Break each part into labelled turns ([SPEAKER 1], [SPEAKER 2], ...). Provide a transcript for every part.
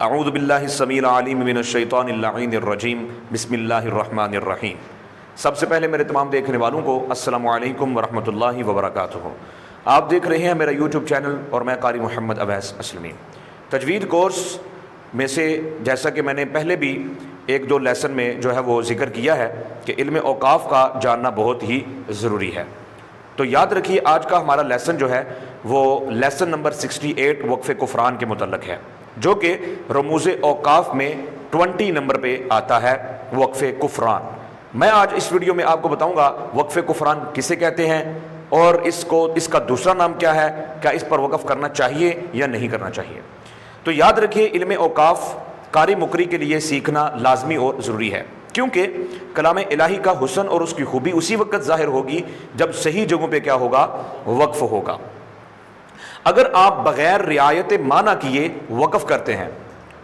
[SPEAKER 1] اعوذ باللہ السمیع العلیم من الشیطان اللعین الرجیم بسم اللہ الرحمن الرحیم۔ سب سے پہلے میرے تمام دیکھنے والوں کو السلام علیکم ورحمۃ اللہ وبرکاتہ۔ آپ دیکھ رہے ہیں میرا یوٹیوب چینل اور میں قاری محمد اویس اسلمی۔ تجوید کورس میں سے جیسا کہ میں نے پہلے بھی ایک دو لیسن میں جو ہے وہ ذکر کیا ہے کہ علم اوقاف کا جاننا بہت ہی ضروری ہے، تو یاد رکھیے آج کا ہمارا لیسن جو ہے وہ لیسن نمبر 68 وقف کفران کے متعلق ہے، جو کہ رموز اوقاف میں 20 نمبر پہ آتا ہے وقف کفران۔ میں آج اس ویڈیو میں آپ کو بتاؤں گا وقف کفران کسے کہتے ہیں اور اس کا دوسرا نام کیا ہے، کیا اس پر وقف کرنا چاہیے یا نہیں کرنا چاہیے۔ تو یاد رکھیے علم اوقاف قاری مقری کے لیے سیکھنا لازمی اور ضروری ہے، کیونکہ کلام الہی کا حسن اور اس کی خوبی اسی وقت ظاہر ہوگی جب صحیح جگہوں پہ کیا ہوگا، وقف ہوگا۔ اگر آپ بغیر رعایت معنی کیے وقف کرتے ہیں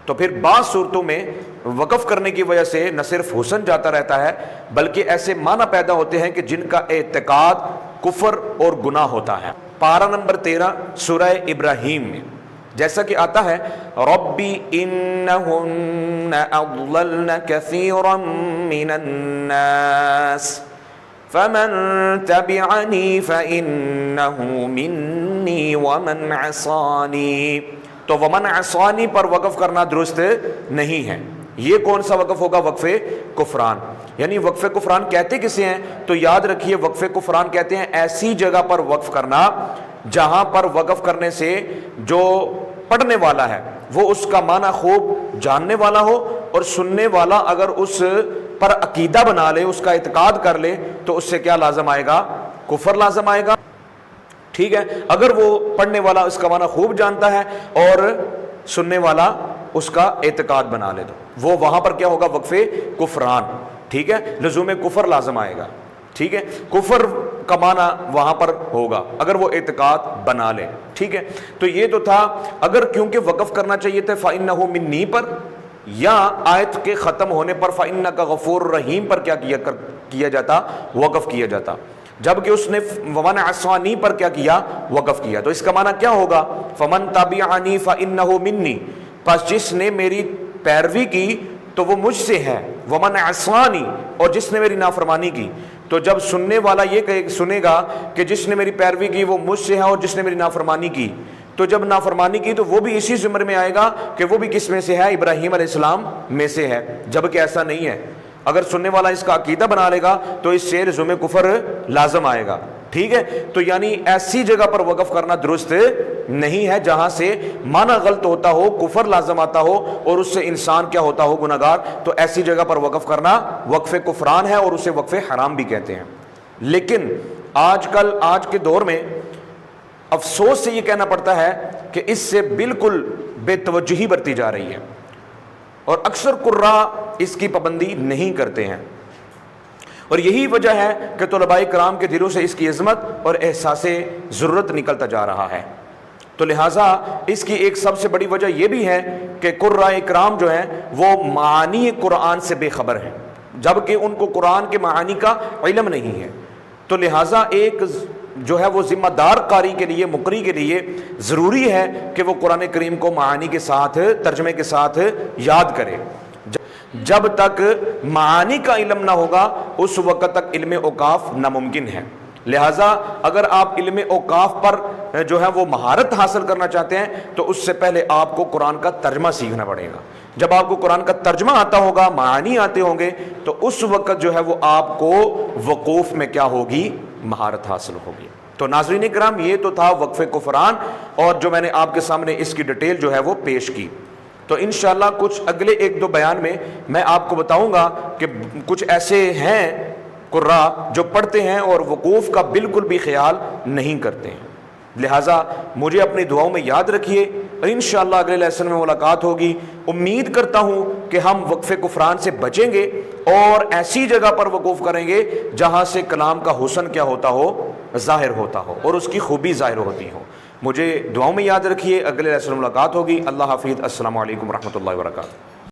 [SPEAKER 1] تو پھر بعض صورتوں میں وقف کرنے کی وجہ سے نہ صرف حسن جاتا رہتا ہے بلکہ ایسے معنی پیدا ہوتے ہیں کہ جن کا اعتقاد کفر اور گناہ ہوتا ہے۔ پارہ نمبر 13 سورہ ابراہیم میں جیسا کہ آتا ہے ربی انہن اضللن کثیرا من الناس فمن تبعنی فإنہ منی ومن عصانی۔ تو ومن عصانی پر وقف کرنا درست نہیں ہے۔ یہ کون سا وقف ہوگا؟ وقف کفران۔ یعنی وقف کفران کہتے کسے ہیں؟ تو یاد رکھیے وقف کفران کہتے ہیں ایسی جگہ پر وقف کرنا جہاں پر وقف کرنے سے جو پڑھنے والا ہے وہ اس کا معنی خوب جاننے والا ہو، اور سننے والا اگر اس پر عقیدہ بنا لے، اس کا اعتقاد کر لے، تو اس سے کیا لازم آئے گا؟ کفر لازم آئے گا۔ ٹھیک ہے، اگر وہ پڑھنے والا اس کا معنی خوب جانتا ہے اور سننے والا اس کا اعتقاد بنا لے تو وہ وہاں پر کیا ہوگا؟ وقف کفران۔ ٹھیک ہے، لزوم کفر لازم آئے گا۔ ٹھیک ہے، کفر کا معنی وہاں پر ہوگا اگر وہ اعتقاد بنا لے۔ ٹھیک ہے، تو یہ تو تھا اگر کیونکہ وقف کرنا چاہیے تھا فَإِنَّهُ مِنِّي پر، یا آیت کے ختم ہونے پر فَإِنَّكَ غَفُورٌ رَحِيمٌ پر کیا جاتا، وقف کیا جاتا، جبکہ اس نے ومن عصانی پر کیا کیا؟ وقف کیا۔ تو اس کا معنی کیا ہوگا؟ فمن تبعنی فإنہ منی، پس جس نے میری پیروی کی تو وہ مجھ سے ہے، ومن عصانی، اور جس نے میری نافرمانی کی۔ تو جب سننے والا یہ سنے گا کہ جس نے میری پیروی کی وہ مجھ سے ہے اور جس نے میری نافرمانی کی، تو جب نافرمانی کی تو وہ بھی اسی زمرے میں آئے گا کہ وہ بھی کس میں سے ہے؟ ابراہیم علیہ السلام میں سے ہے، جبکہ ایسا نہیں ہے۔ اگر سننے والا اس کا عقیدہ بنا لے گا تو اس سے لزوم کفر لازم آئے گا۔ ٹھیک ہے، تو یعنی ایسی جگہ پر وقف کرنا درست نہیں ہے جہاں سے معنی غلط ہوتا ہو، کفر لازم آتا ہو اور اس سے انسان کیا ہوتا ہو؟ گناہگار۔ تو ایسی جگہ پر وقف کرنا وقف کفران ہے اور اسے وقف حرام بھی کہتے ہیں۔ لیکن آج کے دور میں افسوس سے یہ کہنا پڑتا ہے کہ اس سے بالکل بے توجہی برتی جا رہی ہے اور اکثر قراء اس کی پابندی نہیں کرتے ہیں، اور یہی وجہ ہے کہ طلباء کرام کے دلوں سے اس کی عظمت اور احساس ضرورت نکلتا جا رہا ہے۔ تو لہٰذا اس کی ایک سب سے بڑی وجہ یہ بھی ہے کہ قراء کرام جو ہیں وہ معانی قرآن سے بے خبر ہیں، جبکہ ان کو قرآن کے معانی کا علم نہیں ہے۔ تو لہٰذا ایک جو ہے وہ ذمہ دار قاری کے لیے، مقری کے لیے ضروری ہے کہ وہ قرآن کریم کو معانی کے ساتھ، ترجمے کے ساتھ یاد کرے۔ جب تک معانی کا علم نہ ہوگا اس وقت تک علم اوقاف ناممکن ہے۔ لہٰذا اگر آپ علم اوقاف پر جو ہے وہ مہارت حاصل کرنا چاہتے ہیں تو اس سے پہلے آپ کو قرآن کا ترجمہ سیکھنا پڑے گا۔ جب آپ کو قرآن کا ترجمہ آتا ہوگا، معانی آتے ہوں گے، تو اس وقت جو ہے وہ آپ کو وقوف میں کیا ہوگی؟ مہارت حاصل ہوگی۔ تو ناظرین کرام یہ تو تھا وقف کفران، اور جو میں نے آپ کے سامنے اس کی ڈیٹیل جو ہے وہ پیش کی۔ تو انشاءاللہ کچھ اگلے ایک دو بیان میں آپ کو بتاؤں گا کہ کچھ ایسے ہیں قراء جو پڑھتے ہیں اور وقوف کا بالکل بھی خیال نہیں کرتے ہیں۔ لہٰذا مجھے اپنی دعاؤں میں یاد رکھیے، اور انشاءاللہ اگلے لیسن میں ملاقات ہوگی۔ امید کرتا ہوں کہ ہم وقف کفران سے بچیں گے اور ایسی جگہ پر وقوف کریں گے جہاں سے کلام کا حسن کیا ہوتا ہو؟ ظاہر ہوتا ہو اور اس کی خوبی ظاہر ہوتی ہو۔ مجھے دعاؤں میں یاد رکھیے، اگلے لیسن میں ملاقات ہوگی۔ اللہ حافظ، السلام علیکم ورحمۃ اللہ وبرکاتہ۔